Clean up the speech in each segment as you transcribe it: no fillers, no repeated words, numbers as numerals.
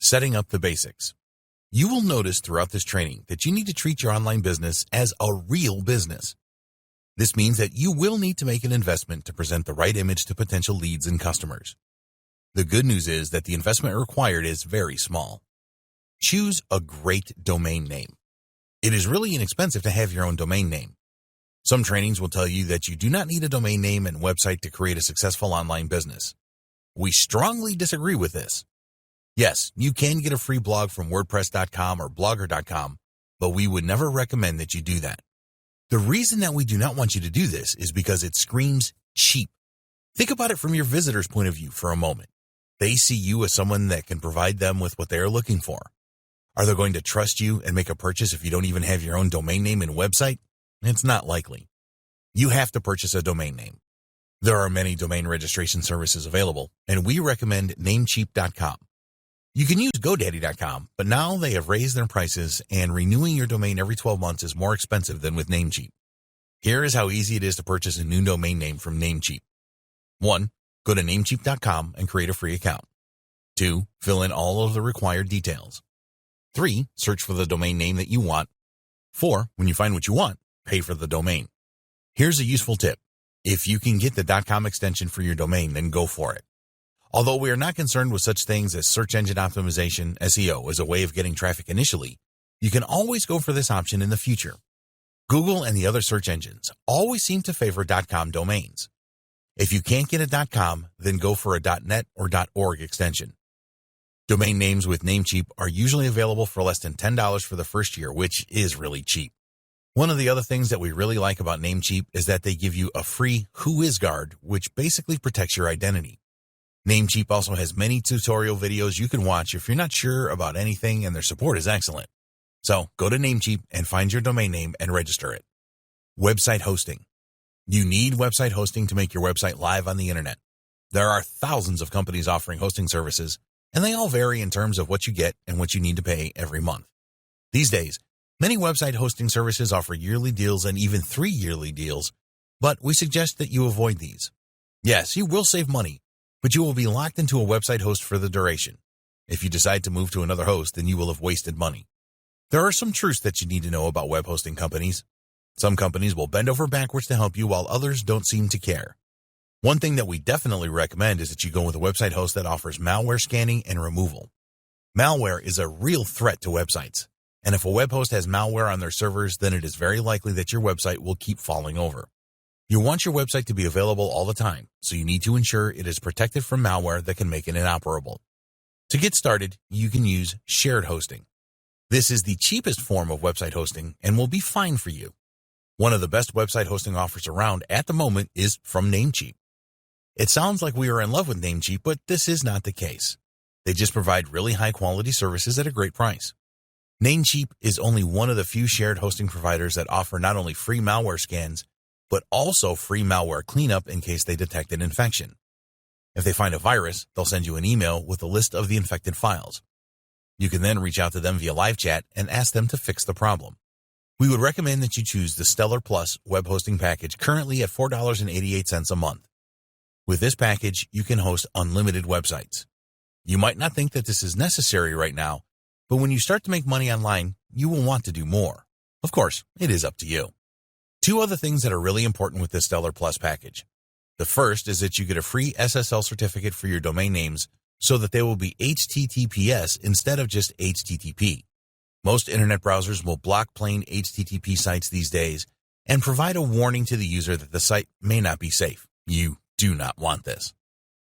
Setting up the basics. You will notice throughout this training that you need to treat your online business as a real business. This means that you will need to make an investment to present the right image to potential leads and customers. The good news is that the investment required is very small. Choose a great domain name. It is really inexpensive to have your own domain name. Some trainings will tell you that you do not need a domain name and website to create a successful online business. We strongly disagree with this. Yes, you can get a free blog from WordPress.com or Blogger.com, but we would never recommend that you do that. The reason that we do not want you to do this is because it screams cheap. Think about it from your visitor's point of view for a moment. They see you as someone that can provide them with what they are looking for. Are they going to trust you and make a purchase if you don't even have your own domain name and website? It's not likely. You have to purchase a domain name. There are many domain registration services available, and we recommend Namecheap.com. You can use GoDaddy.com, but now they have raised their prices, and renewing your domain every 12 months is more expensive than with Namecheap. Here is how easy it is to purchase a new domain name from Namecheap. 1. Go to Namecheap.com and create a free account. 2. Fill in all of the required details. 3. Search for the domain name that you want. 4. When you find what you want, pay for the domain. Here's a useful tip. If you can get the .com extension for your domain, then go for it. Although we are not concerned with such things as search engine optimization, SEO, as a way of getting traffic initially, you can always go for this option in the future. Google and the other search engines always seem to favor .com domains. If you can't get a .com, then go for a .net or .org extension. Domain names with Namecheap are usually available for less than $10 for the first year, which is really cheap. One of the other things that we really like about Namecheap is that they give you a free WhoIsGuard, which basically protects your identity. Namecheap also has many tutorial videos you can watch if you're not sure about anything, and their support is excellent. So go to Namecheap and find your domain name and register it. Website hosting. You need website hosting to make your website live on the internet. There are thousands of companies offering hosting services, and they all vary in terms of what you get and what you need to pay every month. These days, many website hosting services offer yearly deals and even 3-yearly deals, but we suggest that you avoid these. Yes, you will save money, but you will be locked into a website host for the duration. If you decide to move to another host, then you will have wasted money. There are some truths that you need to know about web hosting companies. Some companies will bend over backwards to help you, while others don't seem to care. One thing that we definitely recommend is that you go with a website host that offers malware scanning and removal. Malware is a real threat to websites, and if a web host has malware on their servers, then it is very likely that your website will keep falling over. You want your website to be available all the time, so you need to ensure it is protected from malware that can make it inoperable. To get started, you can use shared hosting. This is the cheapest form of website hosting and will be fine for you. One of the best website hosting offers around at the moment is from Namecheap. It sounds like we are in love with Namecheap, but this is not the case. They just provide really high-quality services at a great price. Namecheap is only one of the few shared hosting providers that offer not only free malware scans, but also free malware cleanup in case they detect an infection. If they find a virus, they'll send you an email with a list of the infected files. You can then reach out to them via live chat and ask them to fix the problem. We would recommend that you choose the Stellar Plus web hosting package, currently at $4.88 a month. With this package, you can host unlimited websites. You might not think that this is necessary right now, but when you start to make money online, you will want to do more. Of course, it is up to you. 2 other things that are really important with this Stellar Plus package. The first is that you get a free SSL certificate for your domain names so that they will be HTTPS instead of just HTTP. Most internet browsers will block plain HTTP sites these days and provide a warning to the user that the site may not be safe. You do not want this.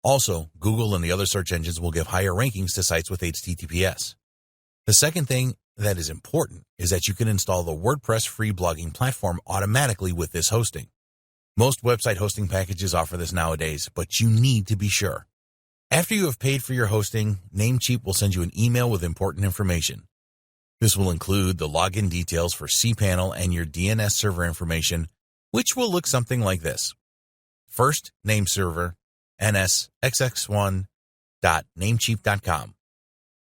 Also, Google and the other search engines will give higher rankings to sites with HTTPS. The second thing that is important is that you can install the WordPress free blogging platform automatically with this hosting. Most website hosting packages offer this nowadays, but you need to be sure. After you have paid for your hosting, Namecheap will send you an email with important information. This will include the login details for cPanel and your DNS server information, which will look something like this. First name server, nsxx1.namecheap.com.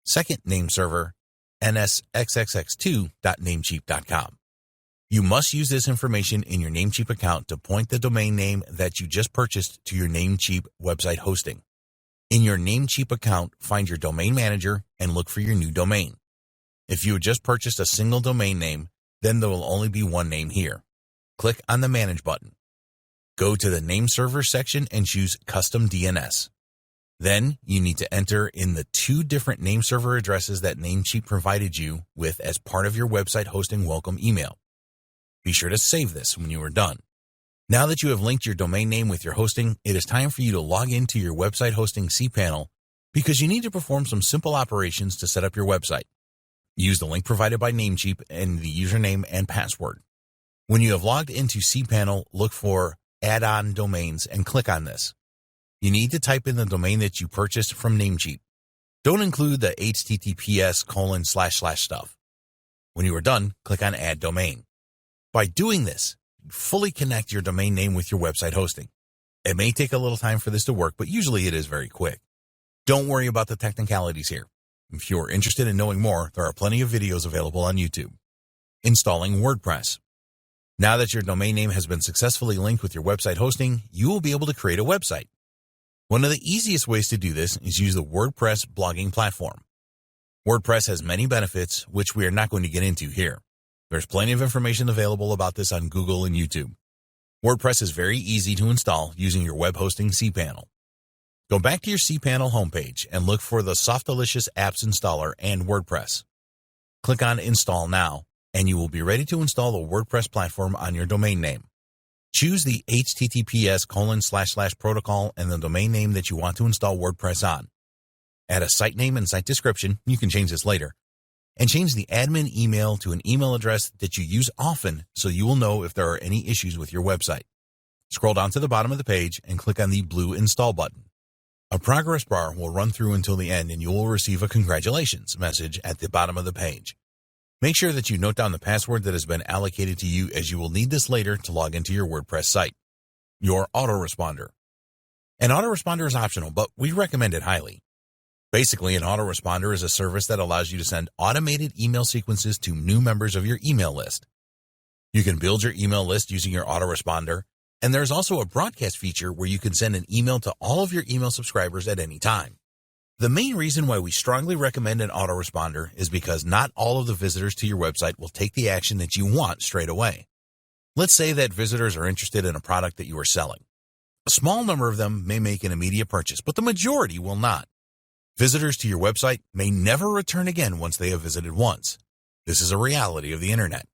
Second name server, nsxxx2.namecheap.com. You must use this information in your Namecheap account to point the domain name that you just purchased to your Namecheap website hosting. In your Namecheap account, find your domain manager and look for your new domain. If you had just purchased a single domain name, then there will only be one name here. Click on the Manage button. Go to the Name Server section and choose Custom DNS. Then you need to enter in the 2 different name server addresses that Namecheap provided you with as part of your website hosting welcome email. Be sure to save this when you are done. Now that you have linked your domain name with your hosting, it is time for you to log into your website hosting cPanel because you need to perform some simple operations to set up your website. Use the link provided by Namecheap and the username and password. When you have logged into cPanel, look for Add-on Domains and click on this. You need to type in the domain that you purchased from Namecheap. Don't include the https:// stuff. When you are done, click on Add Domain. By doing this, fully connect your domain name with your website hosting. It may take a little time for this to work, but usually it is very quick. Don't worry about the technicalities here. If you are interested in knowing more, there are plenty of videos available on YouTube. Installing WordPress. Now that your domain name has been successfully linked with your website hosting, you will be able to create a website. One of the easiest ways to do this is use the WordPress blogging platform. WordPress has many benefits, which we are not going to get into here. There's plenty of information available about this on Google and YouTube. WordPress is very easy to install using your web hosting cPanel. Go back to your cPanel homepage and look for the Softalicious Apps Installer and WordPress. Click on Install Now, and you will be ready to install the WordPress platform on your domain name. Choose the https:// protocol and the domain name that you want to install WordPress on. Add a site name and site description, you can change this later, and change the admin email to an email address that you use often so you will know if there are any issues with your website. Scroll down to the bottom of the page and click on the blue Install button. A progress bar will run through until the end and you will receive a congratulations message at the bottom of the page. Make sure that you note down the password that has been allocated to you as you will need this later to log into your WordPress site. Your autoresponder. An autoresponder is optional, but we recommend it highly. Basically, an autoresponder is a service that allows you to send automated email sequences to new members of your email list. You can build your email list using your autoresponder, and there's also a broadcast feature where you can send an email to all of your email subscribers at any time. The main reason why we strongly recommend an autoresponder is because not all of the visitors to your website will take the action that you want straight away. Let's say that visitors are interested in a product that you are selling. A small number of them may make an immediate purchase, but the majority will not. Visitors to your website may never return again once they have visited once. This is a reality of the internet.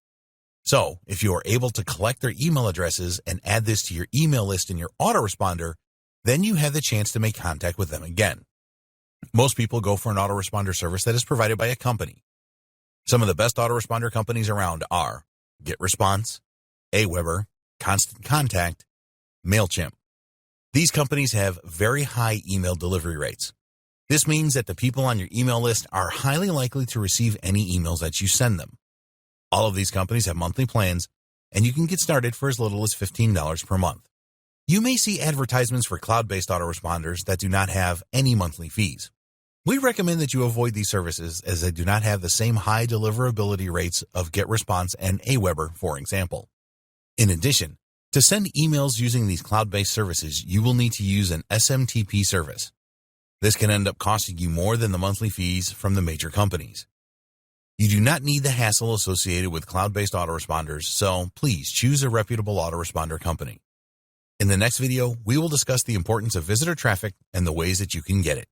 So, if you are able to collect their email addresses and add this to your email list in your autoresponder, then you have the chance to make contact with them again. Most people go for an autoresponder service that is provided by a company. Some of the best autoresponder companies around are GetResponse, Aweber, Constant Contact, MailChimp. These companies have very high email delivery rates. This means that the people on your email list are highly likely to receive any emails that you send them. All of these companies have monthly plans, and you can get started for as little as $15 per month. You may see advertisements for cloud-based autoresponders that do not have any monthly fees. We recommend that you avoid these services as they do not have the same high deliverability rates of GetResponse and Aweber, for example. In addition, to send emails using these cloud-based services, you will need to use an SMTP service. This can end up costing you more than the monthly fees from the major companies. You do not need the hassle associated with cloud-based autoresponders, so please choose a reputable autoresponder company. In the next video, we will discuss the importance of visitor traffic and the ways that you can get it.